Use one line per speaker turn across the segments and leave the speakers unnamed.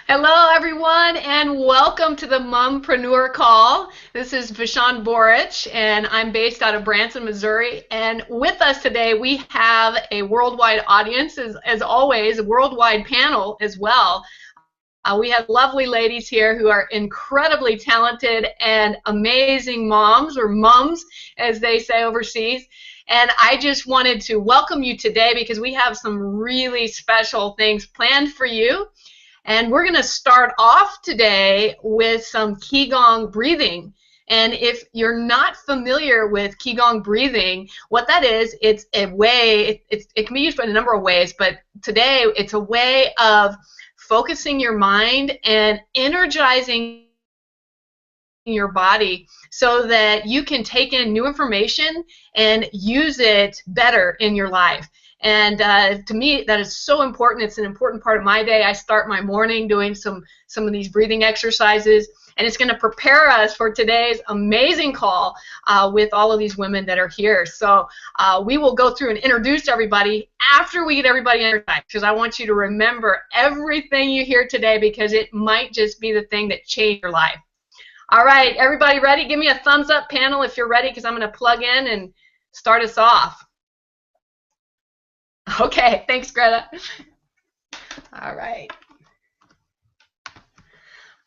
Hello, everyone, and welcome to the Mompreneur Call. This is Vishan Borich, and I'm based out of Branson, Missouri. And with us today, we have a worldwide audience, as always, a worldwide panel as well. We have lovely ladies here who are incredibly talented and amazing moms, or mums, as they say overseas. And I just wanted to welcome you today because we have some really special things planned for you. And we're going to start off today with some Qigong breathing. And if you're not familiar with Qigong breathing, what that is, it's a way, it can be used in a number of ways, but today it's a way of focusing your mind and energizing your body so that you can take in new information and use it better in your life. And to me, that is so important. It's an important part of my day. I start my morning doing some of these breathing exercises, and it's going to prepare us for today's amazing call with all of these women that are here. So we will go through and introduce everybody after we get everybody energized, because I want you to remember everything you hear today, because it might just be the thing that changed your life. All right, everybody ready? Give me a thumbs up, panel, if you're ready, because I'm going to plug in and start us off. Okay, thanks, Greta. All right.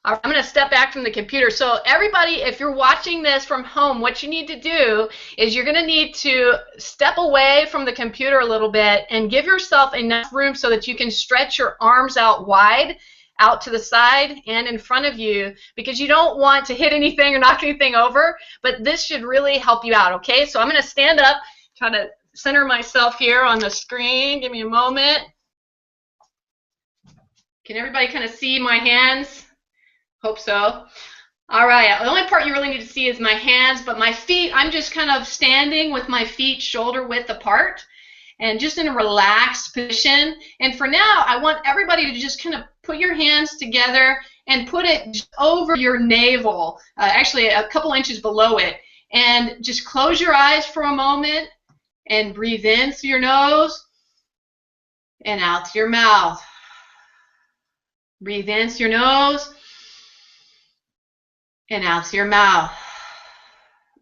All right, I'm going to step back from the computer. So everybody, if you're watching this from home, what you need to do is you're going to need to step away from the computer a little bit and give yourself enough room so that you can stretch your arms out wide, out to the side and in front of you, because you don't want to hit anything or knock anything over, but this should really help you out, okay? So I'm going to stand up, try to center myself here on the screen. Give me a moment. Can everybody kind of see my hands? Hope so. All right, the only part you really need to see is my hands, but my feet, I'm just kind of standing with my feet shoulder width apart and just in a relaxed position. And for now, I want everybody to just kind of put your hands together and put it over your navel, actually a couple inches below it. And just close your eyes for a moment and breathe in through your nose and out through your mouth. Breathe in through your nose and out through your mouth.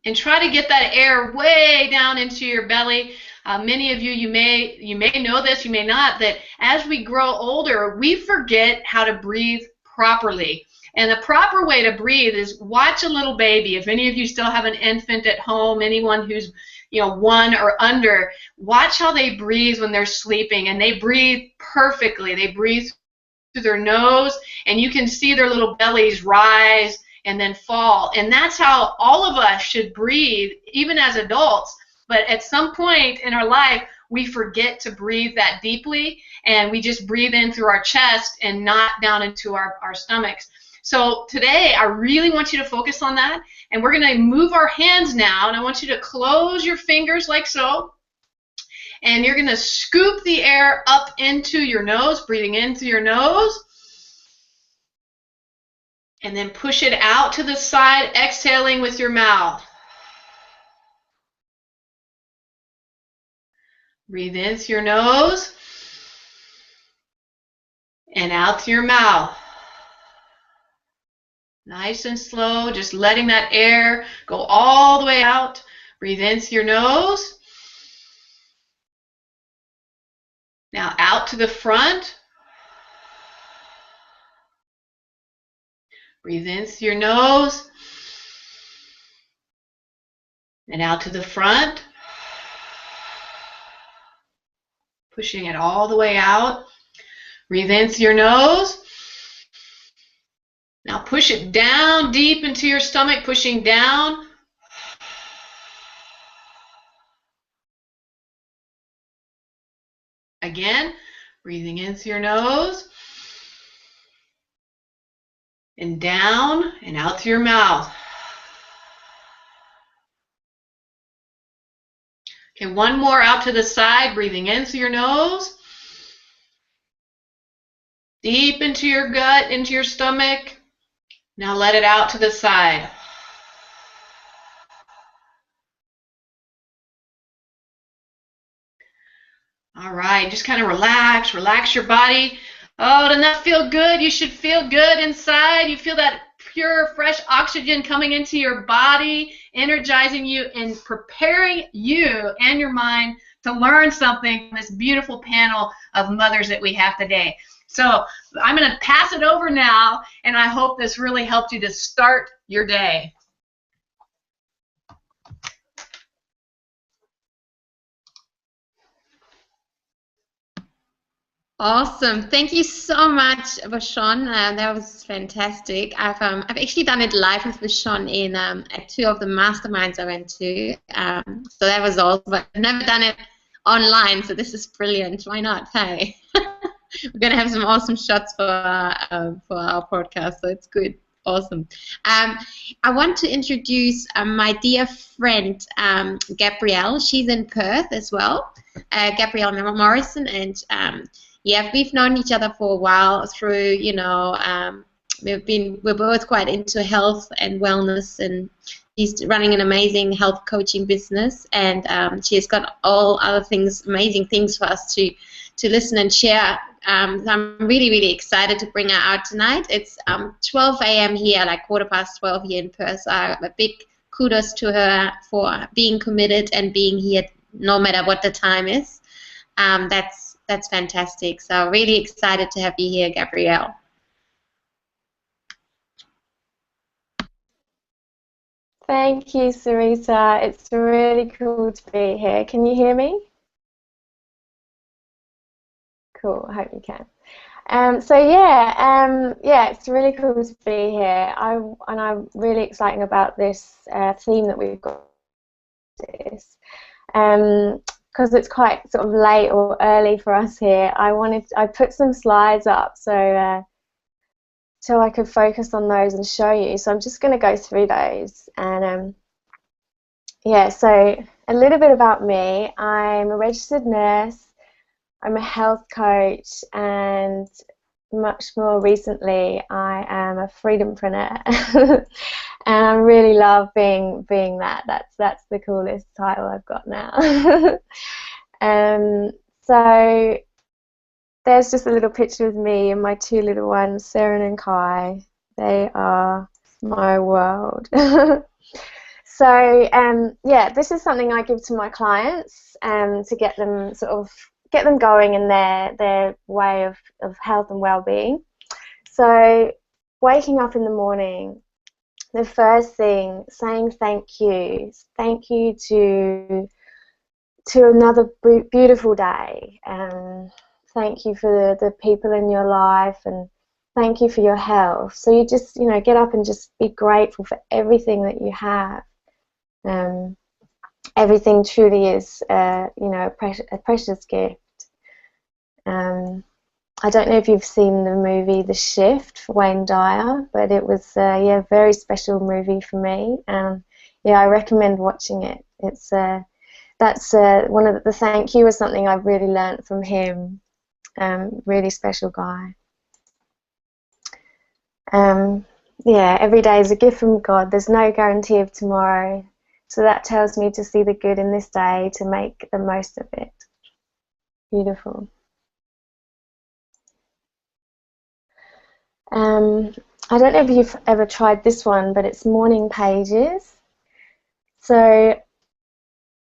And try to get that air way down into your belly. Many of you, you may know this, you may not, that as we grow older, we forget how to breathe properly. And the proper way to breathe is watch a little baby. If any of you still have an infant at home, anyone who's 1 or under, watch how they breathe when they're sleeping, and they breathe perfectly. They breathe through their nose, and you can see their little bellies rise and then fall. And that's how all of us should breathe, even as adults. But at some point in our life, we forget to breathe that deeply, and we just breathe in through our chest and not down into our stomachs. So today, I really want you to focus on that, and we're going to move our hands now, and I want you to close your fingers like so, and you're going to scoop the air up into your nose, breathing in through your nose, and then push it out to the side, exhaling with your mouth. Breathe in through your nose and out through your mouth. Nice and slow, just letting that air go all the way out. Breathe in through your nose. Now out to the front. Breathe in through your nose and out to the front. Pushing it all the way out. Breathe in through your nose. Now push it down deep into your stomach, pushing down. Again, breathing in through your nose. And down and out through your mouth. Okay, one more out to the side, breathing in through your nose. Deep into your gut, into your stomach. Now let it out to the side. All right, just kind of relax your body. Oh, doesn't that feel good? You should feel good inside. You feel that pure, fresh oxygen coming into your body, energizing you and preparing you and your mind to learn something from this beautiful panel of mothers that we have today. So I'm going to pass it over now, and I hope this really helped you to start your day.
Awesome. Thank you so much, Vashon. That was fantastic. I've actually done it live with Vashon in at 2 of the masterminds I went to. So that was awesome. But I've never done it online, so this is brilliant. Why not? Hey, we're gonna have some awesome shots for our podcast, so it's good. Awesome. I want to introduce my dear friend Gabrielle. She's in Perth as well. Gabrielle Morrison, and yeah, we've known each other for a while through, you know, we're both quite into health and wellness, and she's running an amazing health coaching business, and she has got all other things, amazing things for us to listen and share. So I'm really, really excited to bring her out tonight. It's 12 a.m. here, like 12:15 here in Perth. So a big kudos to her for being committed and being here no matter what the time is. That's fantastic. So really excited to have you here, Gabrielle.
Thank you, Sarita. It's really cool to be here. Can you hear me? Cool, I hope you can. Yeah, it's really cool to be here. And I'm really excited about this theme that we've got. Because it's quite sort of late or early for us here. I put some slides up so I could focus on those and show you. So I'm just going to go through those. And yeah, so a little bit about me. I'm a registered nurse. I'm a health coach, and much more recently, I am a freedompreneur, and I really love being that. That's the coolest title I've got now. So there's just a little picture of me and my 2 little ones, Seren and Kai. They are my world. So yeah, this is something I give to my clients to get them going in their way of health and well-being. So waking up in the morning, the first thing, saying thank you to another beautiful day, and thank you for the people in your life, and thank you for your health. So you just, you know, get up and just be grateful for everything that you have. Everything truly is, you know, a precious gift. I don't know if you've seen the movie The Shift for Wayne Dyer, but it was yeah, a very special movie for me, and yeah, I recommend watching it. It's that's one of the thank you was something I've really learnt from him. Really special guy. Yeah, every day is a gift from God. There's no guarantee of tomorrow. So that tells me to see the good in this day, to make the most of it. Beautiful. I don't know if you've ever tried this one, but it's morning pages. So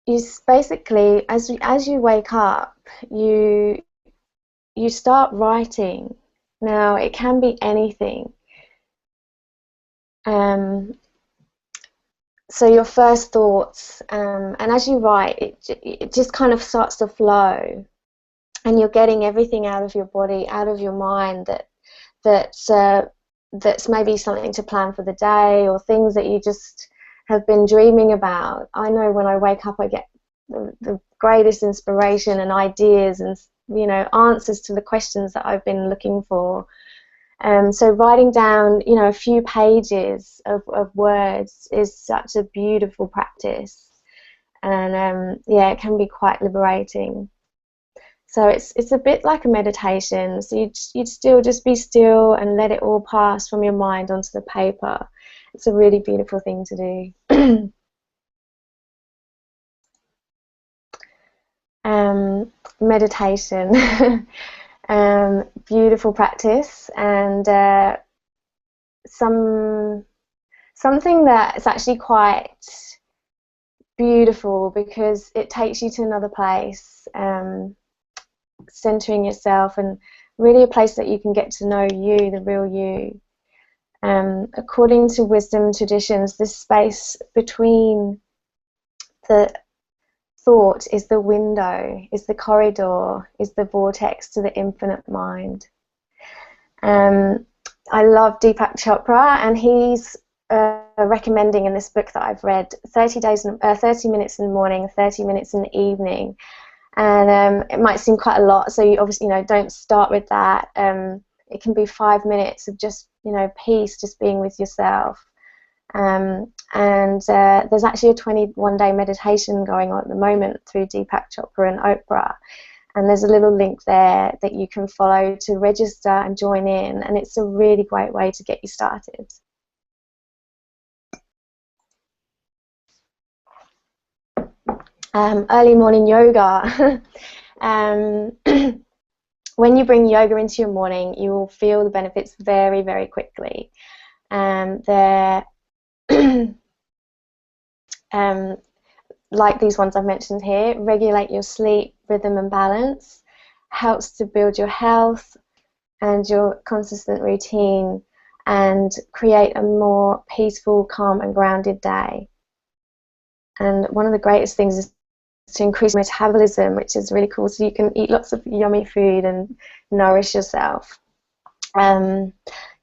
you basically, as you wake up, you start writing. Now it can be anything. So your first thoughts, and as you write, it just kind of starts to flow, and you're getting everything out of your body, out of your mind that's maybe something to plan for the day, or things that you just have been dreaming about. I know when I wake up, I get the greatest inspiration and ideas, and you know, answers to the questions that I've been looking for. So writing down, you know, a few pages of words is such a beautiful practice, and yeah, it can be quite liberating. So it's a bit like a meditation. So you'd still just be still and let it all pass from your mind onto the paper. It's a really beautiful thing to do. Meditation. Beautiful practice, and something that's actually quite beautiful because it takes you to another place, centering yourself, and really a place that you can get to know you, the real you. According to wisdom traditions, this space between the thought is the window, is the corridor, is the vortex to the infinite mind. I love Deepak Chopra, and he's recommending in this book that I've read 30 minutes in the morning, 30 minutes in the evening. And it might seem quite a lot, so you obviously, don't start with that. It can be 5 minutes of just, peace, just being with yourself. And there's actually a 21-day meditation going on at the moment through Deepak Chopra and Oprah. And there's a little link there that you can follow to register and join in. And it's a really great way to get you started. Early morning yoga. When you bring yoga into your morning, you will feel the benefits very, very quickly. They're like these ones I've mentioned here, regulate your sleep, rhythm and balance, helps to build your health and your consistent routine, and create a more peaceful, calm and grounded day. And one of the greatest things is to increase metabolism, which is really cool, so you can eat lots of yummy food and nourish yourself.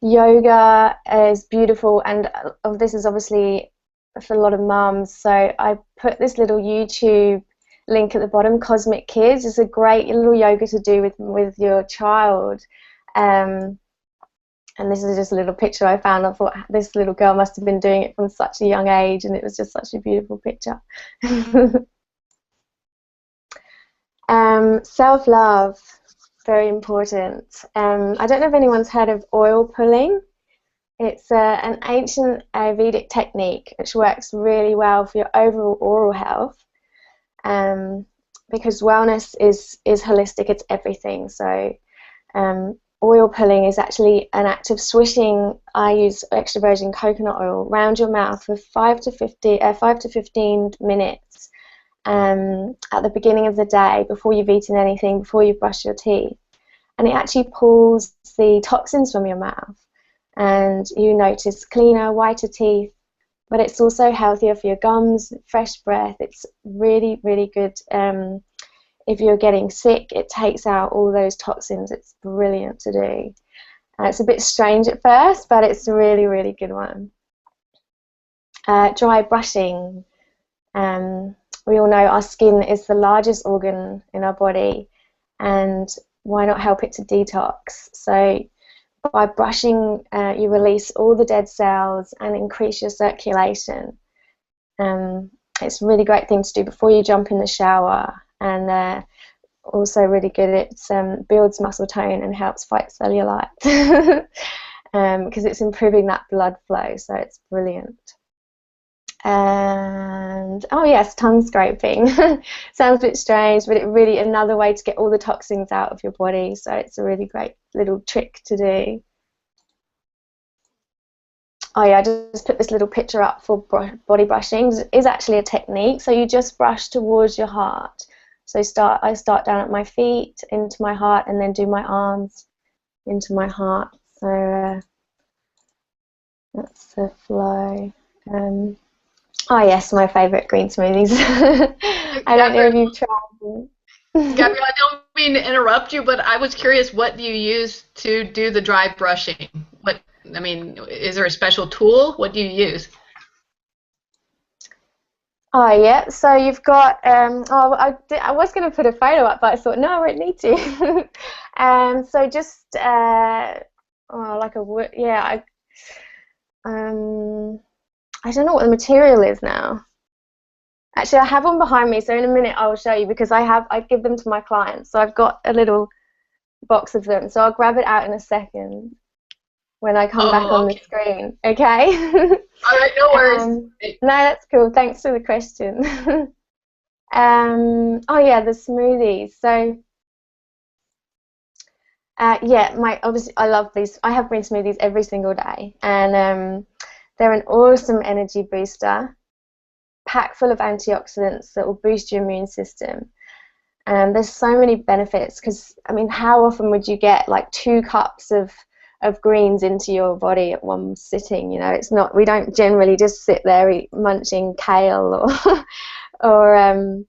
Yoga is beautiful, and this is obviously for a lot of mums, so I put this little YouTube link at the bottom. Cosmic Kids is a great little yoga to do with your child, and this is just a little picture I found. I thought this little girl must have been doing it from such a young age, and it was just such a beautiful picture. Self-love, very important. I don't know if anyone's heard of oil pulling. It's an ancient Vedic technique which works really well for your overall oral health, because wellness is holistic, it's everything. So oil pulling is actually an act of swishing, I use extra virgin coconut oil, round your mouth for 5 to 15 minutes at the beginning of the day, before you've eaten anything, before you brush your teeth. And it actually pulls the toxins from your mouth, and you notice cleaner, whiter teeth, but it's also healthier for your gums, fresh breath. It's really, really good. If you're getting sick, it takes out all those toxins. It's brilliant to do. It's a bit strange at first, but it's a really, really good one. Dry brushing. We all know our skin is the largest organ in our body, and why not help it to detox? So by brushing, you release all the dead cells and increase your circulation. It's a really great thing to do before you jump in the shower, and also really good. It builds muscle tone and helps fight cellulite, because it's improving that blood flow, so it's brilliant. And oh yes, tongue scraping. Sounds a bit strange, but it really another way to get all the toxins out of your body, so it's a really great little trick to do. Oh yeah, I just put this little picture up for body brushing. It is actually a technique, so you just brush towards your heart. So I start down at my feet, into my heart, and then do my arms into my heart. So that's the flow. Oh yes, my favourite green smoothies. I don't know if you've tried them.
Gabrielle, I don't mean to interrupt you, but I was curious, what do you use to do the dry brushing? Is there a special tool? What do you use?
Oh yeah, so you've got, I was going to put a photo up, but I thought, no, I won't need to. So just, like a wood, yeah, I don't know what the material is now. Actually, I have one behind me, so in a minute I will show you, because I give them to my clients. So I've got a little box of them, so I'll grab it out in a second when I come back on the screen. Okay?
All right, no worries.
No, that's cool. Thanks for the question. Oh yeah, the smoothies. So Yeah, obviously I love these. I have green smoothies every single day, and they're an awesome energy booster, packed full of antioxidants that will boost your immune system. And there's so many benefits because, I mean, how often would you get like 2 cups of greens into your body at one sitting? You know, it's not. We don't generally just sit there munching kale or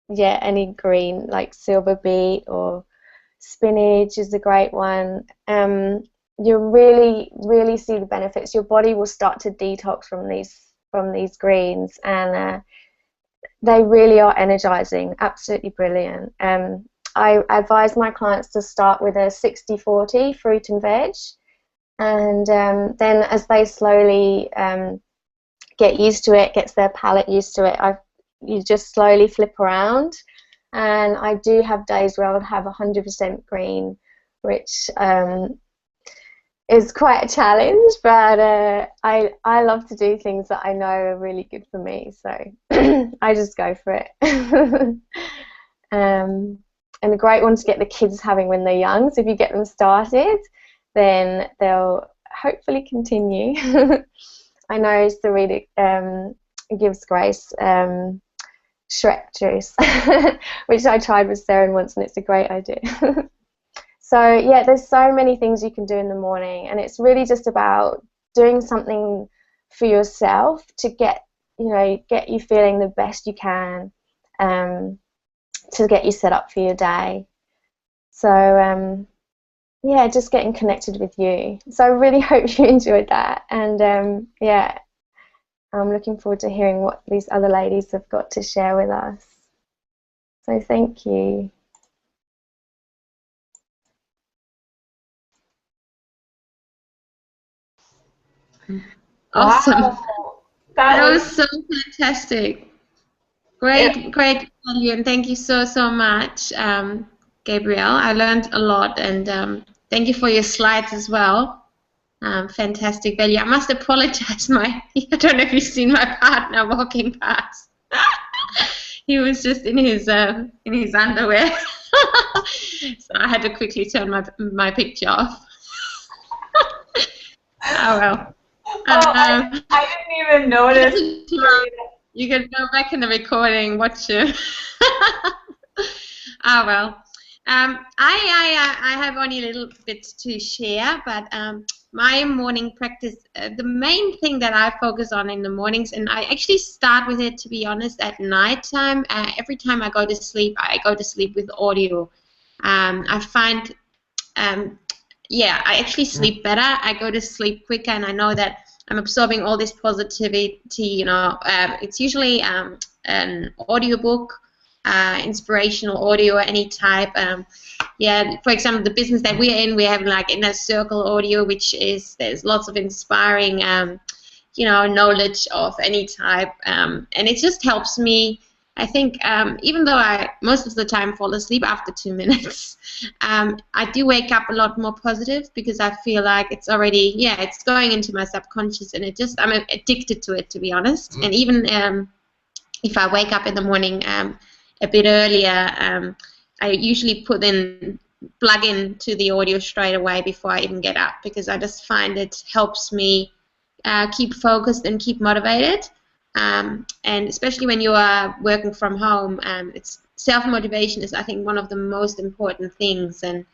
yeah, any green like silver beet or spinach is a great one. You'll really see the benefits. Your body will start to detox from these greens, and they really are energizing, absolutely brilliant. I advise my clients to start with a 60-40 fruit and veg, and then as they slowly get used to it, gets their palate used to it, you just slowly flip around. And I do have days where I would have 100% green, which is quite a challenge, but I love to do things that I know are really good for me, so I just go for it. And a great one to get the kids having when they're young, so if you get them started, then they'll hopefully continue. I know Sarita gives Grace Shrek juice, which I tried with Saren once, and it's a great idea. So yeah, there's so many things you can do in the morning, and it's really just about doing something for yourself to get you feeling the best you can, to get you set up for your day. So yeah, just getting connected with you. So I really hope you enjoyed that, and yeah, I'm looking forward to hearing what these other ladies have got to share with us. So thank you.
Awesome.
Wow.
That was so fantastic. Great value, and thank you so much, Gabrielle. I learned a lot, and thank you for your slides as well. Fantastic value. I must apologize. I don't know if you've seen my partner walking past. He was just in his underwear, so I had to quickly turn my picture off. Oh well.
I didn't even notice.
You can go back in the recording, watch it. Oh well. I have only a little bit to share, but my morning practice, the main thing that I focus on in the mornings, and I actually start with it, to be honest, at nighttime. Every time I go to sleep with audio. I find, yeah, I actually sleep better. I go to sleep quicker, and I know that I'm absorbing all this positivity. It's usually an audiobook, inspirational audio, any type. Yeah, for example, the business that we're in, we have like Inner Circle audio, which is, there's lots of inspiring, knowledge of any type, and it just helps me. I think even though I most of the time fall asleep after 2 minutes, I do wake up a lot more positive because I feel like it's already, it's going into my subconscious, and I'm addicted to it, to be honest. And even if I wake up in the morning a bit earlier, I usually plug in to the audio straight away before I even get up, because I just find it helps me keep focused and keep motivated. And especially when you are working from home, it's self-motivation is, I think, one of the most important things. And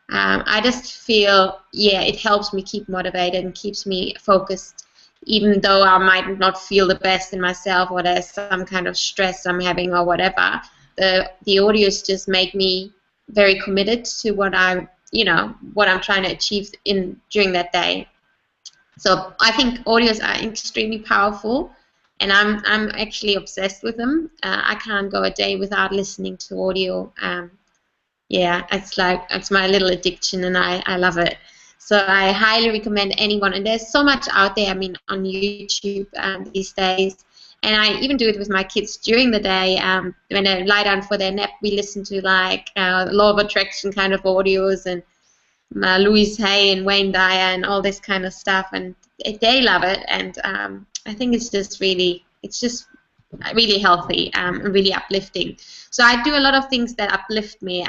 I just feel, it helps me keep motivated and keeps me focused, even though I might not feel the best in myself, or there's some kind of stress I'm having or whatever. The audios just make me very committed to what I'm trying to achieve during that day. So I think audios are extremely powerful, and I'm actually obsessed with them. I can't go a day without listening to audio. It's my little addiction, and I love it. So I highly recommend anyone. And there's so much out there. I mean, on YouTube these days. And I even do it with my kids during the day. When they lie down for their nap, we listen to like Law of Attraction kind of audios, and Louise Hay and Wayne Dyer and all this kind of stuff. And they love it. And I think it's just really healthy and really uplifting. So I do a lot of things that uplift me.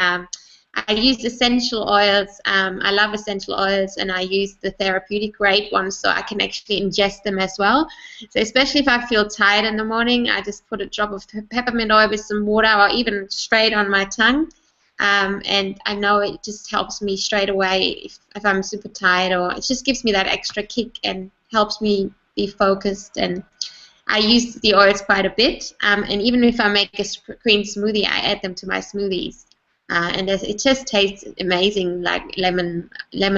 I use essential oils. I love essential oils, and I use the therapeutic grade ones so I can actually ingest them as well. So especially if I feel tired in the morning, I just put a drop of peppermint oil with some water, or even straight on my tongue. And I know it just helps me straight away if I'm super tired, or it just gives me that extra kick and helps me be focused. And I use the oils quite a bit, and even if I make a green smoothie, I add them to my smoothies. And it just tastes amazing, like lemon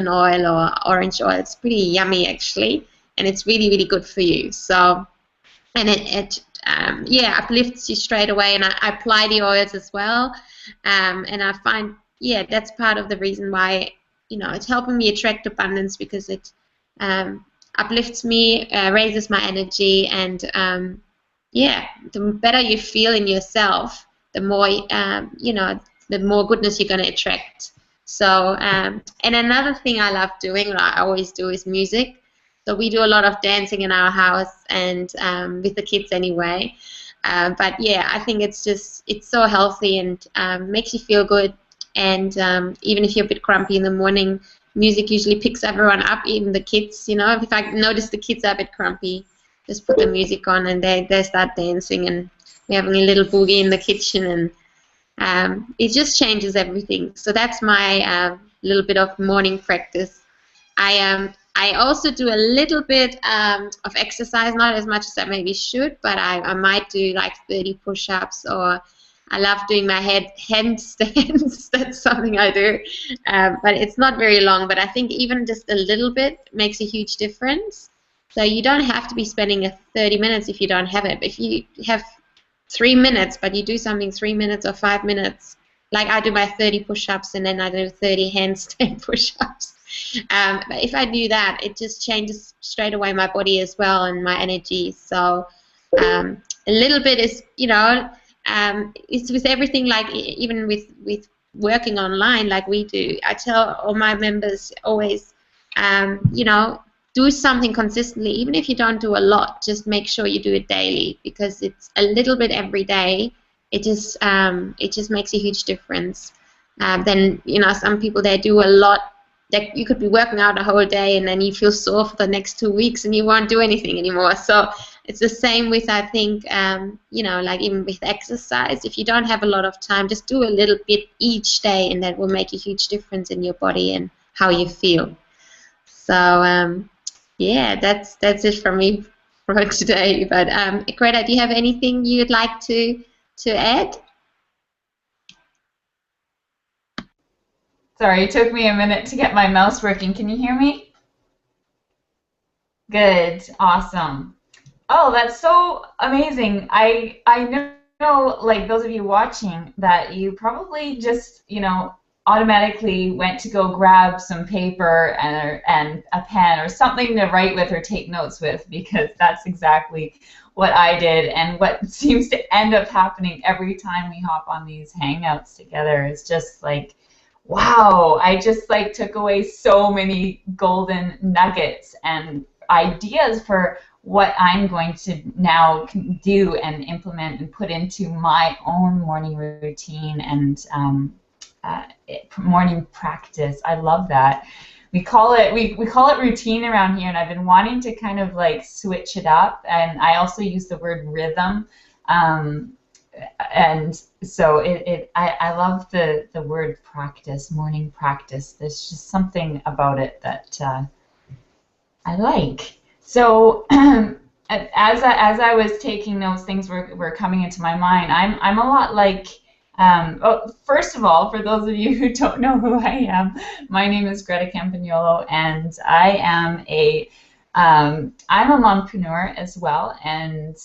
oil or orange oil. It's pretty yummy actually, and it's really, really good for you. So, and it uplifts you straight away. And I apply the oils as well, and I find that's part of the reason why it's helping me attract abundance, because it uplifts me, raises my energy, and the better you feel in yourself, the more the more goodness you're going to attract. So, and another thing I love doing, or I always do, is music. So we do a lot of dancing in our house, and with the kids anyway. But yeah, I think it's so healthy and makes you feel good. And even if you're a bit grumpy in the morning, music usually picks everyone up, even the kids. If I notice the kids are a bit grumpy, just put the music on and they start dancing, and we're having a little boogie in the kitchen, and it just changes everything. So that's my little bit of morning practice. I also do a little bit of exercise, not as much as I maybe should, but I might do like 30 push-ups, or I love doing my handstands. That's something I do, but it's not very long. But I think even just a little bit makes a huge difference. So you don't have to be spending 30 minutes if you don't have it. But if you have 3 minutes, but you do something 3 minutes or 5 minutes, like I do my 30 push-ups and then I do 30 handstand push-ups. But if I do that, it just changes straight away my body as well, and my energy. So a little bit is, it's with everything, like even with working online like we do. I tell all my members always, do something consistently. Even if you don't do a lot, just make sure you do it daily, because it's a little bit every day. It just makes a huge difference. Then some people, they do a lot. That you could be working out a whole day and then you feel sore for the next 2 weeks and you won't do anything anymore. So it's the same with, I think, like even with exercise. If you don't have a lot of time, just do a little bit each day, and that will make a huge difference in your body and how you feel. So that's it from me for today. But Greta, do you have anything you'd like to add?
Sorry, it took me a minute to get my mouse working. Can you hear me? Good. Awesome. Oh, that's so amazing. I know, like those of you watching, that you probably just, automatically went to go grab some paper and a pen or something to write with or take notes with, because that's exactly what I did, and what seems to end up happening every time we hop on these Hangouts together is just like, wow, I just like took away so many golden nuggets and ideas for what I'm going to now do and implement and put into my own morning routine and morning practice. I love that. We call it routine around here, and I've been wanting to kind of like switch it up. And I also use the word rhythm. And so I love the word practice, morning practice. There's just something about it that I like. So as I was taking notes, things were coming into my mind. I'm a lot like, first of all, for those of you who don't know who I am, my name is Greta Campagnolo, and I am I'm a mompreneur as well, and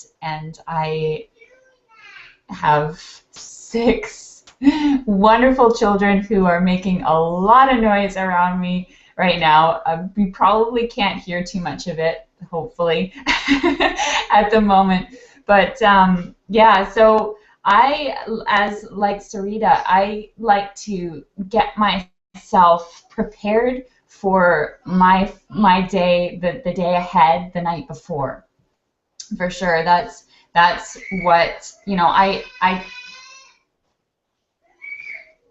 I have 6 wonderful children who are making a lot of noise around me right now. We probably can't hear too much of it, hopefully, at the moment. But yeah, so as like Sarita, I like to get myself prepared for my day, the day ahead, the night before. For sure, that's what,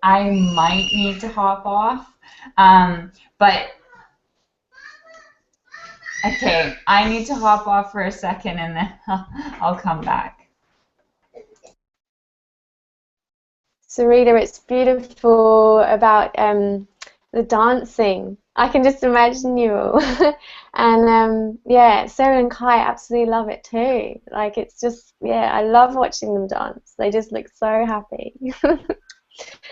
I might need to hop off. But okay, I need to hop off for a second, and then I'll come back.
Sarita, it's beautiful about the dancing. I can just imagine you all. And yeah, Sarah and Kai absolutely love it too. Like, it's just, yeah, I love watching them dance. They just look so happy.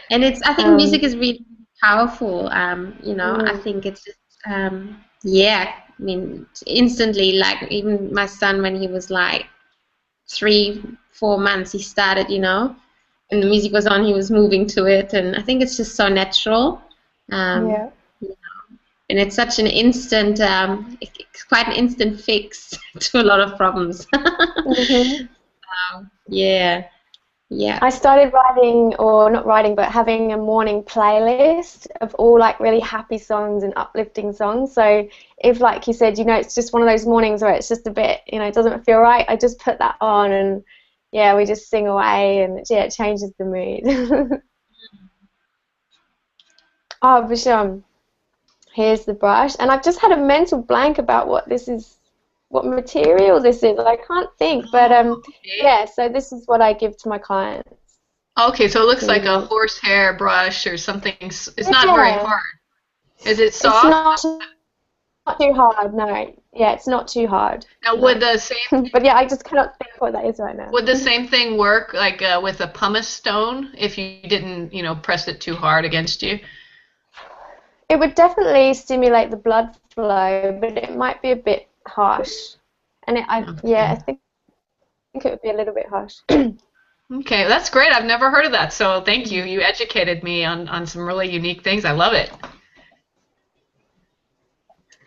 And I think music is really powerful. You know, I think it's just, yeah, I mean, instantly, like even my son, when he was like 3-4 months, he started, you know, and the music was on, he was moving to it, and I think it's just so natural.
Yeah.
You know, and it's such an instant, it's quite an instant fix to a lot of problems. Yeah. Yeah.
I started writing, or not writing, but having a morning playlist of all like really happy songs and uplifting songs. So if, like you said, you know, it's just one of those mornings where it's just a bit, you know, it doesn't feel right, I just put that on and yeah, we just sing away, and yeah, it changes the mood. Oh, Visham, here's the brush, and I've just had a mental blank about what this is, what material this is. I can't think, but yeah, so this is what I give to my clients.
Okay, so it looks like a horsehair brush or something. It's not very hard. Is it soft?
It's not too hard, no. Yeah, it's not too hard.
Now, would the same
but yeah, I just cannot think what that is right now.
would the same thing work like with a pumice stone if you didn't, you know, press it too hard against you?
It would definitely stimulate the blood flow, but it might be a bit harsh. And yeah, I think it would be a little bit harsh.
Okay, that's great. I've never heard of that. So thank you. You educated me on some really unique things. I love it.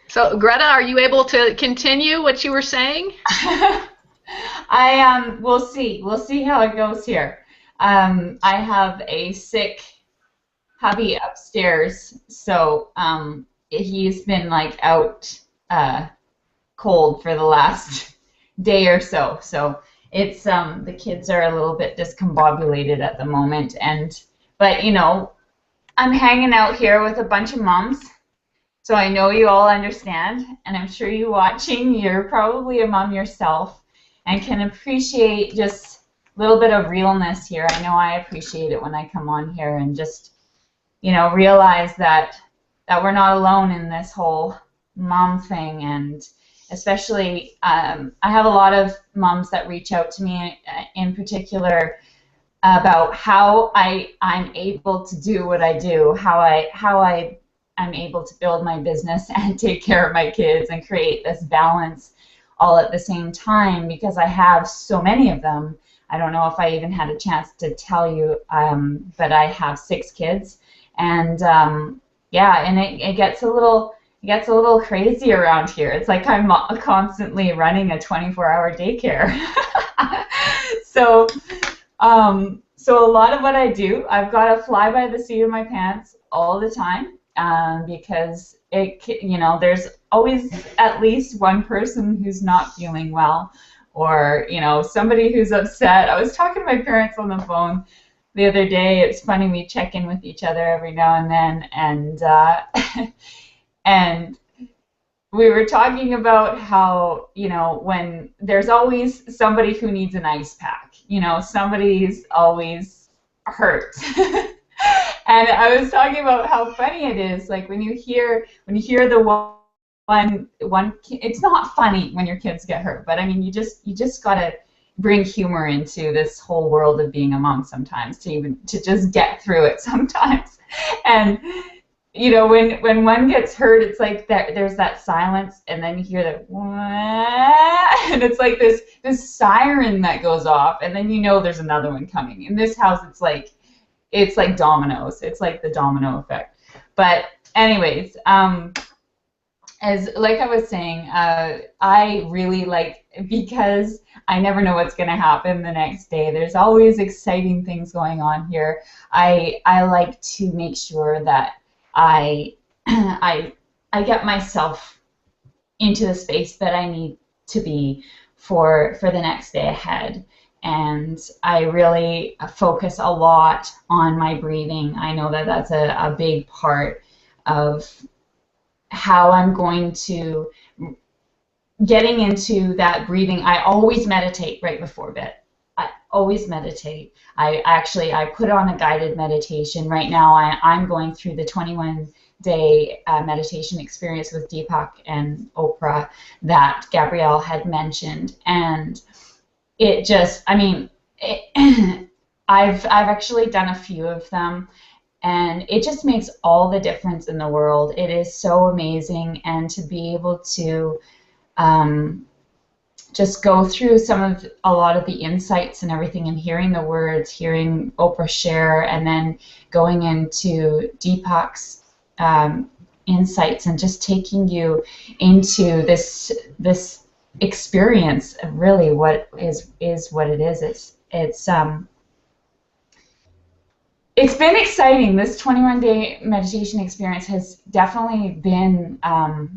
So Greta, are you able to continue what you were saying?
We'll see. We'll see how it goes here. I have a sick hubby upstairs, so he's been like out cold for the last day or so. So it's the kids are a little bit discombobulated at the moment, but you know, I'm hanging out here with a bunch of moms, so I know you all understand, and I'm sure you watching, you're probably a mom yourself and can appreciate just a little bit of realness here. I know I appreciate it when I come on here and just, you know, realize that we're not alone in this whole mom thing. And especially, I have a lot of moms that reach out to me in particular about how I'm able to do what I do, how I'm able to build my business and take care of my kids and create this balance all at the same time, because I have so many of them. I don't know if I even had a chance to tell you, but I have 6 kids, and yeah, and it gets a little crazy around here. It's like I'm constantly running a 24-hour daycare. So a lot of what I do, I've got to fly by the seat of my pants all the time, because you know, there's always at least one person who's not feeling well, or you know, somebody who's upset. I was talking to my parents on the phone the other day. It's funny, we check in with each other every now and then, and and we were talking about how, you know, when there's always somebody who needs an ice pack, you know, somebody's always hurt. And I was talking about how funny it is, like when you hear the one, it's not funny when your kids get hurt, but I mean, you just gotta bring humor into this whole world of being a mom sometimes to just get through it sometimes. And you know, when one gets hurt, it's like there's that silence, and then you hear that, and it's like this siren that goes off, and then you know there's another one coming. In this house, it's like dominoes. It's like the domino effect. But anyways, as like I was saying, I really like, because I never know what's going to happen the next day. There's always exciting things going on here. I like to make sure that I get myself into the space that I need to be for the next day ahead. and I really focus a lot on my breathing. I know that that's a big part of how I'm going to getting into that breathing. I always meditate right before bed. I always meditate. I put on a guided meditation. Right now I'm going through the 21-day meditation experience with Deepak and Oprah that Gabrielle had mentioned, and it just, I mean, I've actually done a few of them, and it just makes all the difference in the world. It is so amazing, and to be able to just go through a lot of the insights and everything, and hearing the words, hearing Oprah share, and then going into Deepak's insights, and just taking you into this experience of really what is what it is. It's been exciting. This 21-day meditation experience has definitely been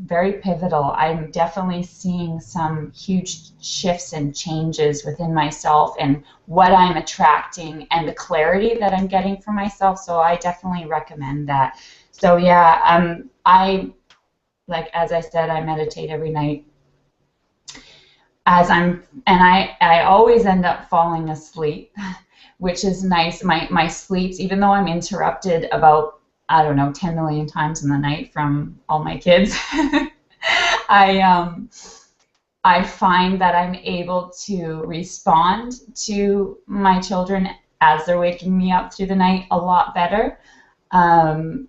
very pivotal. I'm definitely seeing some huge shifts and changes within myself and what I'm attracting and the clarity that I'm getting for myself. So I definitely recommend that. So yeah, as I said, I meditate every night. I always end up falling asleep, which is nice. My sleeps, even though I'm interrupted about, I don't know, 10 million times in the night from all my kids, I find that I'm able to respond to my children as they're waking me up through the night a lot better, and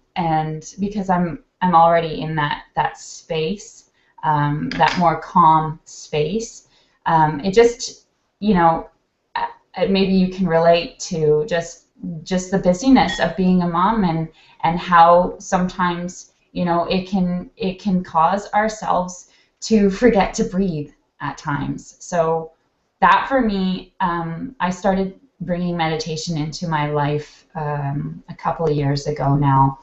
because I'm already in that space, that more calm space. It just, maybe you can relate to just the busyness of being a mom, and how sometimes it can cause ourselves to forget to breathe at times. So that for me, I started bringing meditation into my life a couple of years ago now,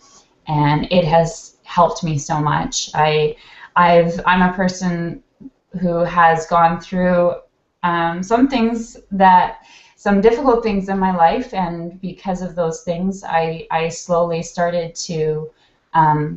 and it has helped me so much. I'm a person who has gone through some difficult things in my life, and because of those things, I slowly started to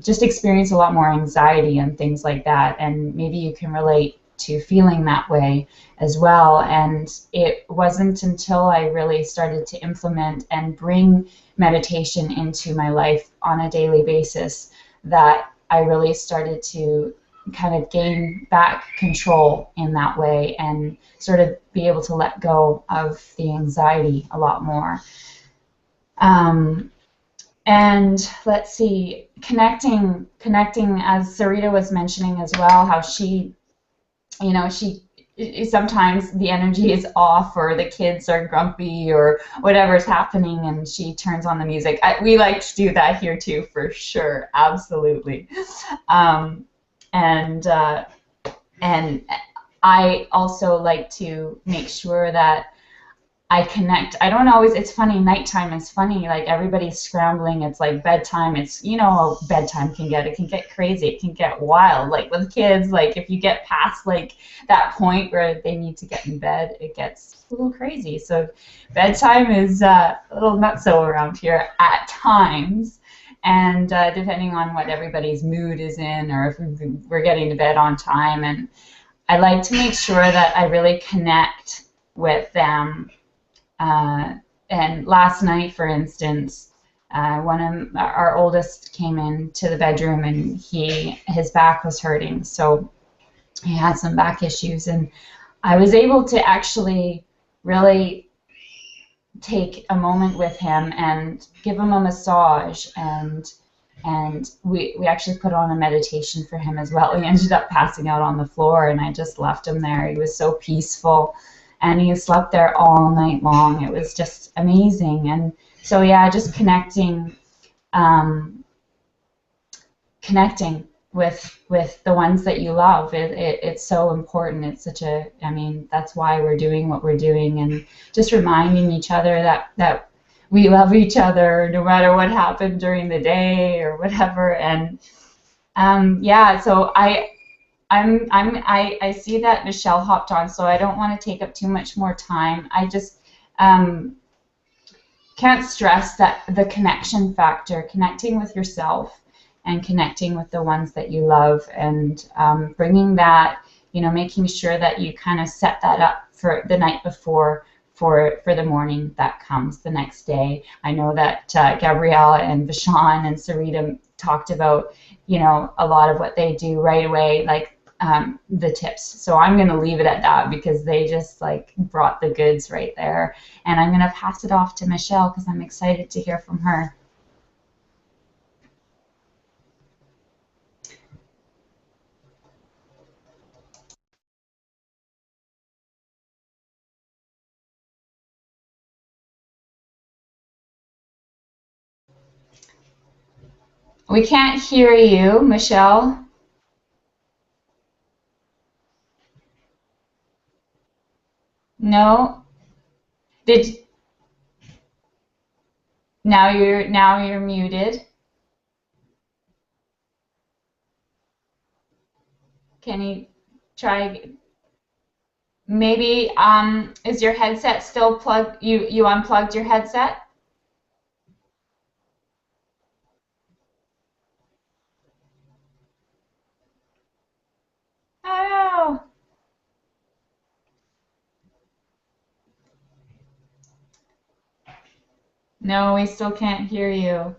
just experience a lot more anxiety and things like that, and maybe you can relate to feeling that way as well. And it wasn't until I really started to implement and bring meditation into my life on a daily basis that I really started to kind of gain back control in that way, and sort of be able to let go of the anxiety a lot more. And let's see, connecting, as Sarita was mentioning as well, how she sometimes the energy is off, or the kids are grumpy, or whatever's happening, and she turns on the music. We like to do that here too, for sure, absolutely. And I also like to make sure that I connect. I don't always, it's funny, nighttime is funny, like everybody's scrambling, it's like bedtime, it's, how bedtime can get crazy, it can get wild, like with kids, like if you get past like that point where they need to get in bed, it gets a little crazy. So bedtime is a little nutso around here at times. And depending on what everybody's mood is in, or if we're getting to bed on time. And I like to make sure that I really connect with them. And last night, for instance, one of our oldest came into the bedroom, and his back was hurting. So he had some back issues. And I was able to actually really take a moment with him and give him a massage, and we actually put on a meditation for him as well. He ended up passing out on the floor, and I just left him there. He was so peaceful, and he slept there all night long. It was just amazing. And so yeah, just connecting with the ones that you love. It's so important. It's such a, that's why we're doing what we're doing, and just reminding each other that we love each other no matter what happened during the day or whatever. And yeah, so I see that Michelle hopped on, so I don't want to take up too much more time. I just can't stress that the connection factor, connecting with yourself and connecting with the ones that you love, and bringing that, making sure that you kind of set that up for the night before for the morning that comes the next day. I know that Gabrielle and Vashon and Sarita talked about, a lot of what they do right away, like the tips. So I'm going to leave it at that because they just brought the goods right there. And I'm going to pass it off to Michelle because I'm excited to hear from her. We can't hear you, Michelle. No. Now you're muted. Can you try? Maybe is your headset still plugged? You unplugged your headset? Oh. No, we still can't hear you.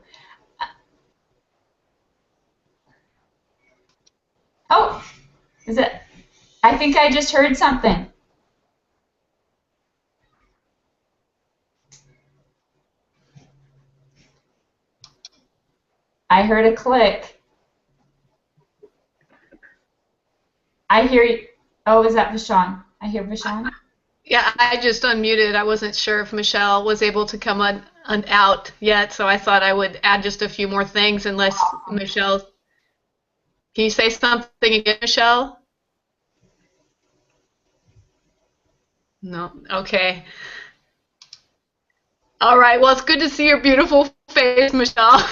Oh, is it? I think I just heard something. I heard a click. I hear you. Oh, is that Vashon? I hear Vashon.
Yeah, I just unmuted. I wasn't sure if Michelle was able to come out yet, so I thought I would add just a few more things unless Michelle... Can you say something again, Michelle? No? Okay. All right. Well, it's good to see your beautiful face, Michelle.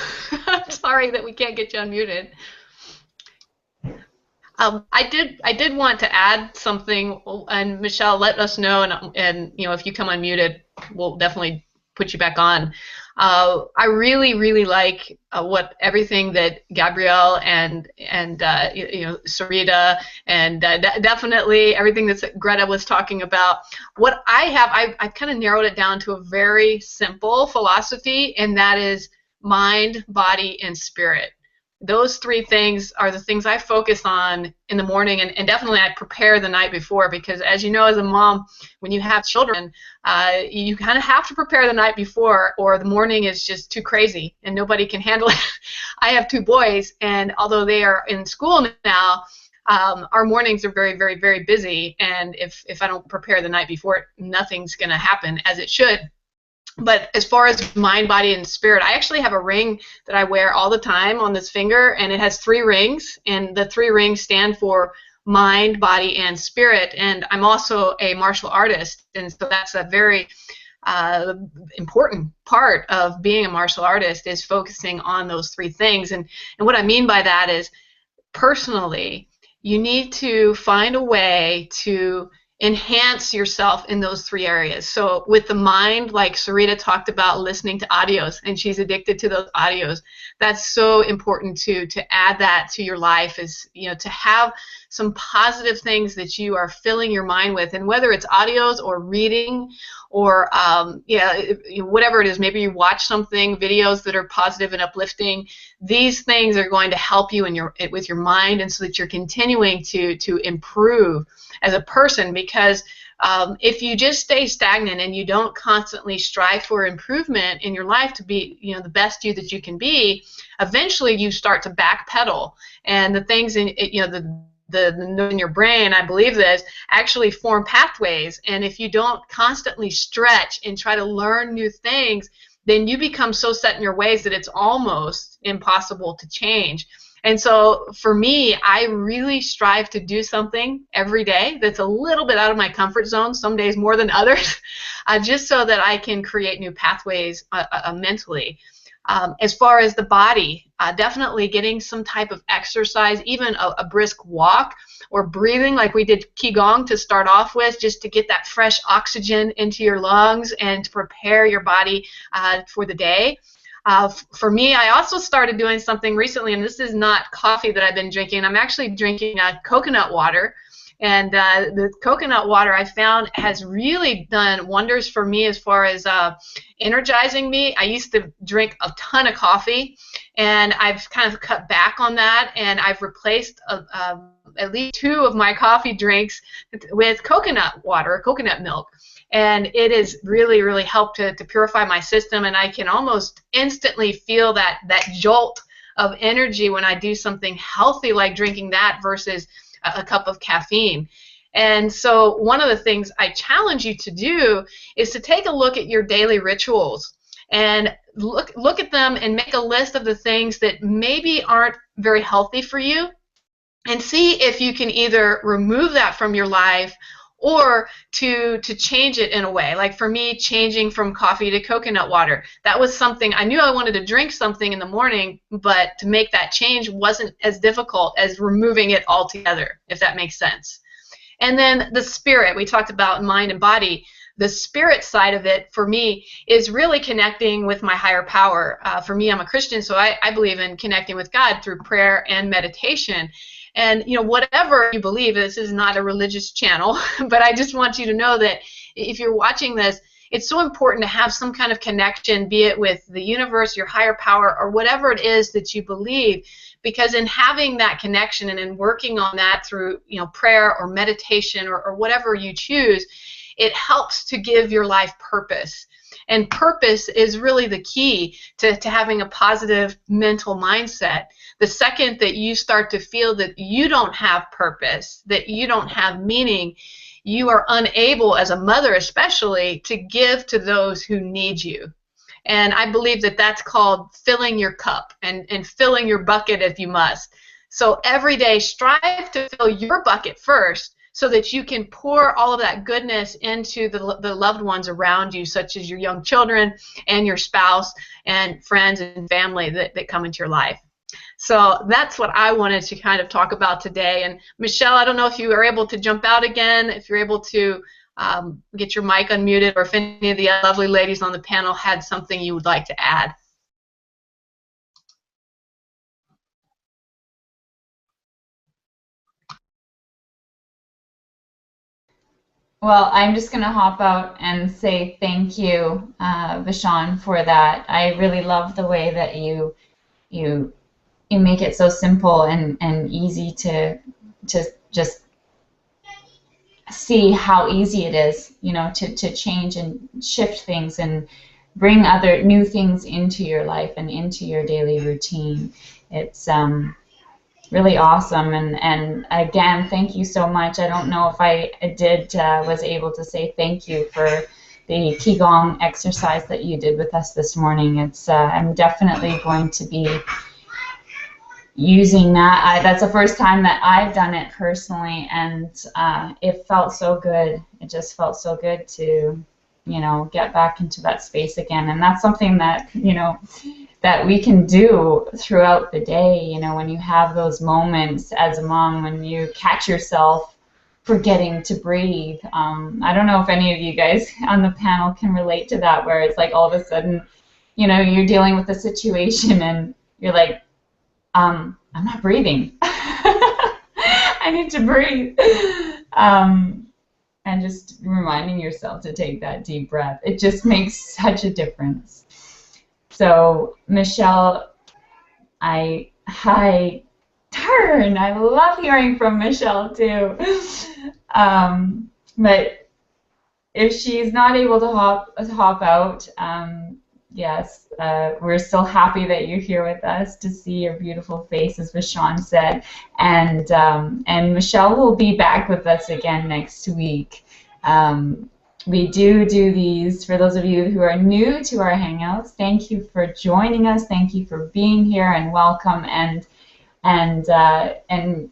I'm sorry that we can't get you unmuted. I did want to add something, and Michelle, let us know, and if you come unmuted, we'll definitely put you back on. I really like everything that Gabrielle and Sarita and definitely everything that Greta was talking about. What I kind of narrowed it down to a very simple philosophy, and that is mind, body, and spirit. Those three things are the things I focus on in the morning, and definitely I prepare the night before, because as you know, as a mom, when you have children, you kind of have to prepare the night before, or the morning is just too crazy and nobody can handle it. I have two boys, and although they are in school now, our mornings are very busy, and if I don't prepare the night before, nothing's going to happen as it should. But as far as mind, body, and spirit, I actually have a ring that I wear all the time on this finger, and it has 3 rings, and the 3 rings stand for mind, body, and spirit. And I'm also a martial artist, and so that's a very important part of being a martial artist, is focusing on those 3 things. And what I mean by that is, personally, you need to find a way to enhance yourself in those 3 areas. So with the mind, like Sarita talked about, listening to audios, and she's addicted to those audios. That's so important to add that to your life, is to have some positive things that you are filling your mind with, and whether it's audios or reading or whatever it is, maybe you watch something, videos that are positive and uplifting. These things are going to help you with your mind, and so that you're continuing to improve as a person, because if you just stay stagnant and you don't constantly strive for improvement in your life to be the best you that you can be, eventually you start to backpedal, and the things in in your brain, I believe this, actually form pathways, and if you don't constantly stretch and try to learn new things, then you become so set in your ways that it's almost impossible to change. And so for me, I really strive to do something every day that's a little bit out of my comfort zone, some days more than others, just so that I can create new pathways mentally. As far as the body, definitely getting some type of exercise, even a brisk walk or breathing like we did Qigong to start off with, just to get that fresh oxygen into your lungs and to prepare your body for the day. For me, I also started doing something recently, and this is not coffee that I've been drinking. I'm actually drinking coconut water. And the coconut water I found has really done wonders for me as far as energizing me. I used to drink a ton of coffee, and I've kind of cut back on that, and I've replaced at least 2 of my coffee drinks with coconut water, coconut milk. And it has really, really helped to purify my system, and I can almost instantly feel that jolt of energy when I do something healthy like drinking that versus a cup of caffeine. And so one of the things I challenge you to do is to take a look at your daily rituals and look at them and make a list of the things that maybe aren't very healthy for you, and see if you can either remove that from your life or to change it in a way. Like for me, changing from coffee to coconut water. That was something, I knew I wanted to drink something in the morning, but to make that change wasn't as difficult as removing it altogether, if that makes sense. And then the spirit, we talked about mind and body. The spirit side of it, for me, is really connecting with my higher power. For me, I'm a Christian, so I believe in connecting with God through prayer and meditation. And, you know, whatever you believe, this is not a religious channel, but I just want you to know that if you're watching this, it's so important to have some kind of connection, be it with the universe, your higher power, or whatever it is that you believe, because in having that connection and in working on that through, you know, prayer or meditation or whatever you choose, it helps to give your life purpose. And purpose is really the key to having a positive mental mindset. The second that you start to feel that you don't have purpose, that you don't have meaning, you are unable, as a mother especially, to give to those who need you. And I believe that that's called filling your cup and filling your bucket if you must. So every day, strive to fill your bucket first, so that you can pour all of that goodness into the loved ones around you, such as your young children and your spouse and friends and family that come into your life. So that's what I wanted to kind of talk about today. And Michelle, I don't know if you are able to jump out again, if you're able to get your mic unmuted, or if any of the lovely ladies on the panel had something you would like to add.
Well, I'm just going to hop out and say thank you, Vashon, for that. I really love the way that you make it so simple and easy to just see how easy it is, you know, to change and shift things and bring other new things into your life and into your daily routine. It's really awesome, and again, thank you so much. I don't know if I was able to say thank you for the Qigong exercise that you did with us this morning. It's I'm definitely going to be using that. That's the first time that I've done it personally, and it felt so good. It just felt so good to, you know, get back into that space again, and that's something that, you know, that we can do throughout the day. You know, when you have those moments as a mom, when you catch yourself forgetting to breathe. I don't know if any of you guys on the panel can relate to that, where it's like all of a sudden, you know, you're dealing with a situation and you're like, I'm not breathing. I need to breathe. And just reminding yourself to take that deep breath. It just makes such a difference. So, Michelle, I love hearing from Michelle too. But if she's not able to hop out, yes, we're still happy that you're here with us to see your beautiful face, as Vashon said, and Michelle will be back with us again next week. We do these, for those of you who are new to our Hangouts, thank you for joining us, thank you for being here, and welcome, and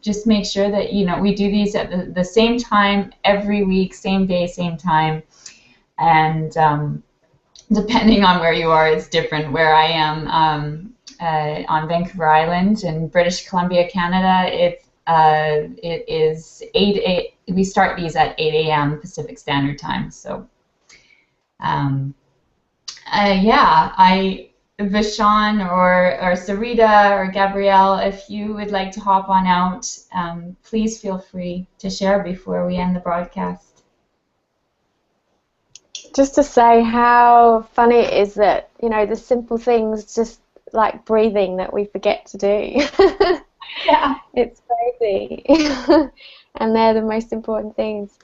just make sure that, you know, we do these at the same time every week, same day, same time, and depending on where you are, it's different. Where I am on Vancouver Island in British Columbia, Canada, it is 8 we start these at 8 a.m. Pacific Standard Time. So, Vashon or Sarita or Gabrielle, if you would like to hop on out, please feel free to share before we end the broadcast.
Just to say how funny it is that, you know, the simple things just like breathing that we forget to do.
Yeah.
It's crazy. And they're the most important things.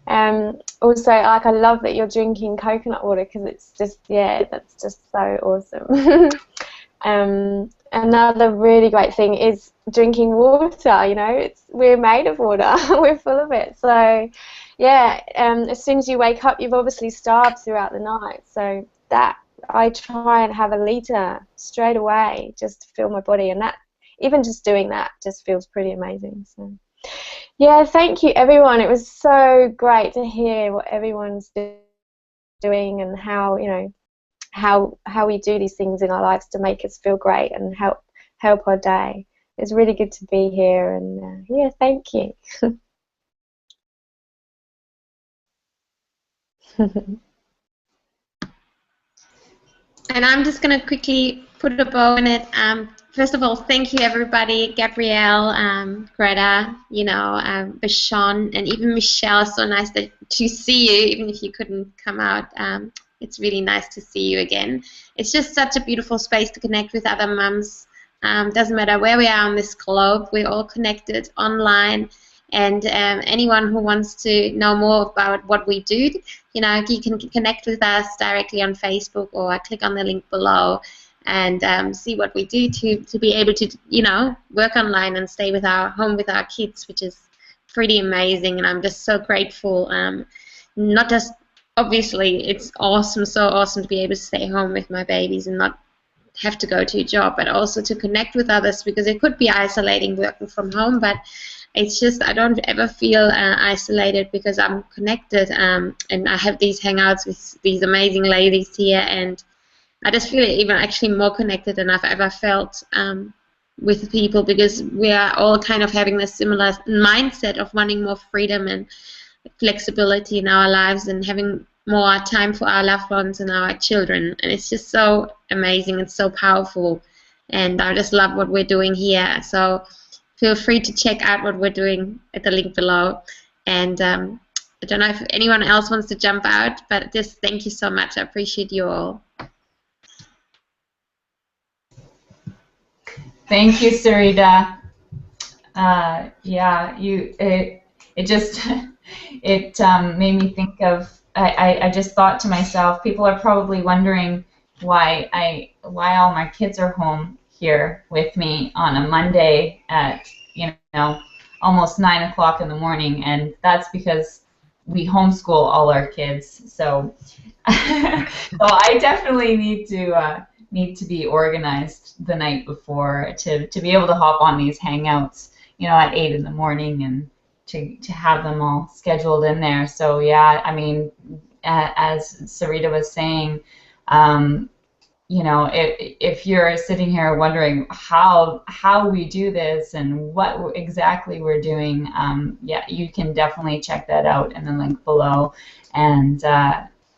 Also, like, I love that you're drinking coconut water, because it's just, yeah, that's just so awesome. Another really great thing is drinking water. You know, we're made of water. We're full of it. So, yeah, as soon as you wake up, you've obviously starved throughout the night. So that, I try and have a litre straight away just to fill my body, and that, even just doing that just feels pretty amazing. So, yeah, thank you, everyone. It was so great to hear what everyone's doing, and how, you know, how we do these things in our lives to make us feel great and help our day. It's really good to be here, and yeah, thank you.
And I'm just going to quickly put a bow in it. First of all, thank you, everybody. Gabrielle, Greta, you know, Vashon, and even Michelle. So nice to see you, even if you couldn't come out. It's really nice to see you again. It's just such a beautiful space to connect with other mums. Doesn't matter where we are on this globe, we're all connected online. And anyone who wants to know more about what we do, you know, you can connect with us directly on Facebook, or click on the link below and see what we do to be able to, you know, work online and stay home with our kids, which is pretty amazing. And I'm just so grateful. Not just, obviously, it's awesome, so awesome to be able to stay home with my babies and not have to go to a job, but also to connect with others, because it could be isolating working from home, but it's just, I don't ever feel isolated, because I'm connected, and I have these hangouts with these amazing ladies here, and I just feel even actually more connected than I've ever felt with people, because we are all kind of having this similar mindset of wanting more freedom and flexibility in our lives, and having more time for our loved ones and our children. And it's just so amazing and so powerful, and I just love what we're doing here. So feel free to check out what we're doing at the link below. And I don't know if anyone else wants to jump out, but just thank you so much. I appreciate you all.
Thank you, Sarita. Yeah, it just made me think of, I just thought to myself, people are probably wondering why all my kids are home here with me on a Monday at, you know, almost 9 o'clock in the morning, and that's because we homeschool all our kids. So, so I definitely need to be organized the night before to be able to hop on these hangouts, you know, at 8 in the morning, and to have them all scheduled in there. So yeah, I mean, as Sarita was saying, you know, if you're sitting here wondering how we do this and what exactly we're doing, yeah, you can definitely check that out in the link below. And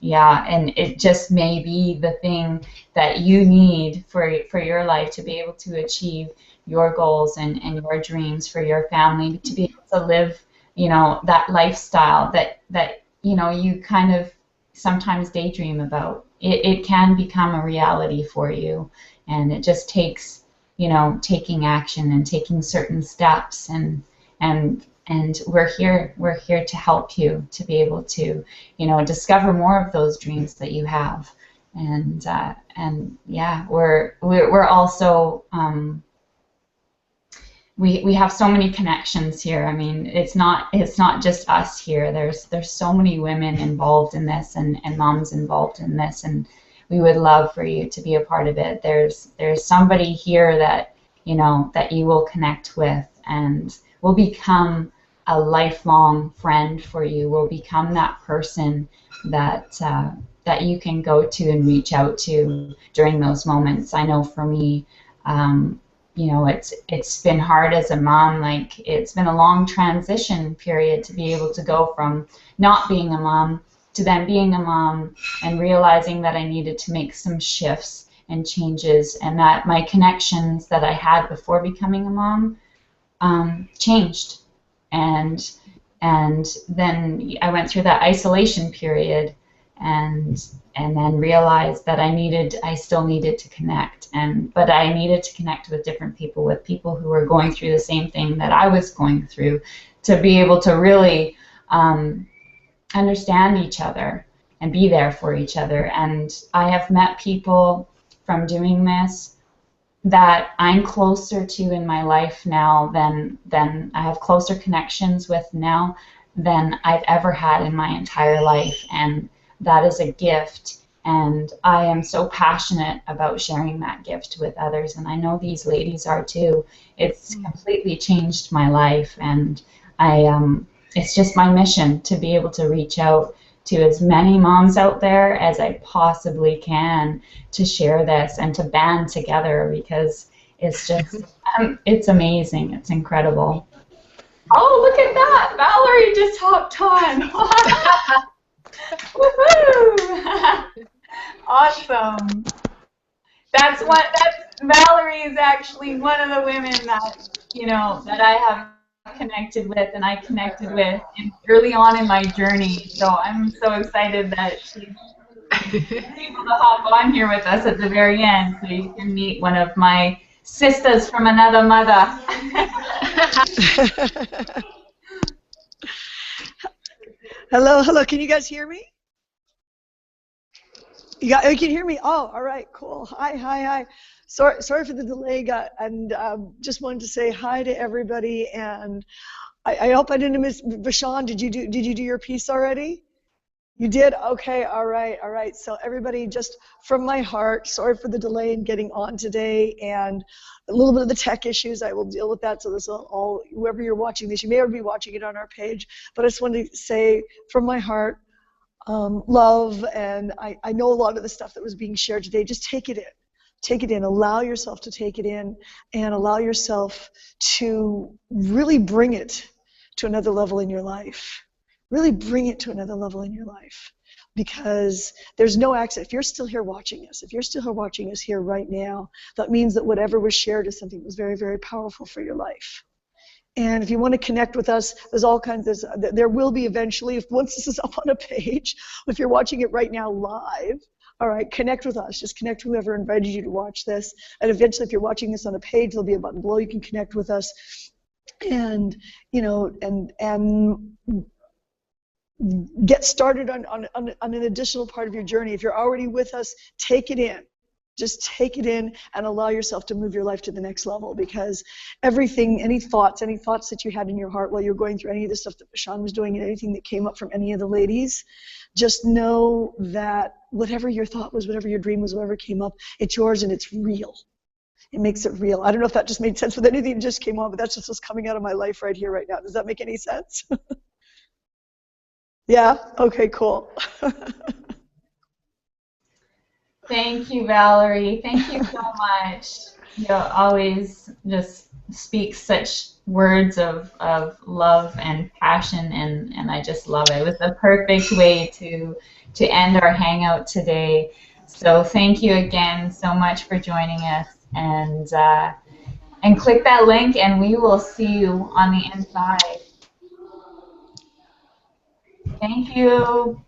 yeah, and it just may be the thing that you need for your life to be able to achieve your goals and your dreams for your family, to be able to live, you know, that lifestyle that you know, you kind of sometimes daydream about. It can become a reality for you, and it just takes, you know, taking action and taking certain steps, and we're here to help you to be able to, you know, discover more of those dreams that you have. And yeah, we're also we have so many connections here. I mean, it's not just us here. There's so many women involved in this, and moms involved in this, and we would love for you to be a part of it. There's somebody here that, you know, that you will connect with and will become a lifelong friend for you, will become that person that that you can go to and reach out to during those moments. I know for me, you know, it's been hard as a mom. Like, it's been a long transition period to be able to go from not being a mom to then being a mom, and realizing that I needed to make some shifts and changes, and that my connections that I had before becoming a mom changed. And then I went through that isolation period, and then realized that I still needed to connect, but I needed to connect with different people, with people who were going through the same thing that I was going through, to be able to really understand each other and be there for each other. And I have met people from doing this that I'm closer to in my life now than I have closer connections with now than I've ever had in my entire life. And that is a gift. And I am so passionate about sharing that gift with others. And I know these ladies are too. It's completely changed my life. And it's just my mission to be able to reach out to as many moms out there as I possibly can, to share this and to band together, because it's just, it's amazing. It's incredible. Oh, look at that. Valerie just hopped on. Woohoo! Awesome. Valerie is actually one of the women that, you know, that I have connected with, and I connected with early on in my journey. So I'm so excited that she's able to hop on here with us at the very end, so you can meet one of my sisters from another mother.
Hello, hello. Can you guys hear me? You can hear me? Oh, all right, cool. Hi. Sorry for the delay, and just wanted to say hi to everybody. And I hope I didn't miss. Vashon, did you do your piece already? You did? Okay, all right. So everybody, just from my heart, sorry for the delay in getting on today, and a little bit of the tech issues. I will deal with that. So this will all, whoever you're watching this, you may already be watching it on our page, but I just wanted to say from my heart, love, and I know a lot of the stuff that was being shared today. Just take it in. Take it in. Allow yourself to take it in, and allow yourself to really bring it to another level in your life. Really bring it to another level in your life, because there's no accident. If you're still here watching us, if you're still here watching us here right now, that means that whatever was shared is something that was very, very powerful for your life. And if you want to connect with us, there's all kinds of, there will be eventually, once this is up on a page, if you're watching it right now live, all right, connect with us. Just connect with whoever invited you to watch this. And eventually, if you're watching this on a page, there'll be a button below. You can connect with us, and, you know, and get started on an additional part of your journey. If you're already with us, take it in. Just take it in and allow yourself to move your life to the next level, because everything, any thoughts that you had in your heart while you were going through any of the stuff that Vashon was doing, and anything that came up from any of the ladies, just know that whatever your thought was, whatever your dream was, whatever came up, it's yours and it's real. It makes it real. I don't know if that just made sense with anything that just came on, but that's just what's coming out of my life right here, right now. Does that make any sense? Yeah? Okay, cool.
Thank you, Valerie. Thank you so much. You always just speak such words of love and passion, and I just love it. It was the perfect way to end our hangout today. So thank you again so much for joining us, and click that link, and we will see you on the inside. Thank you.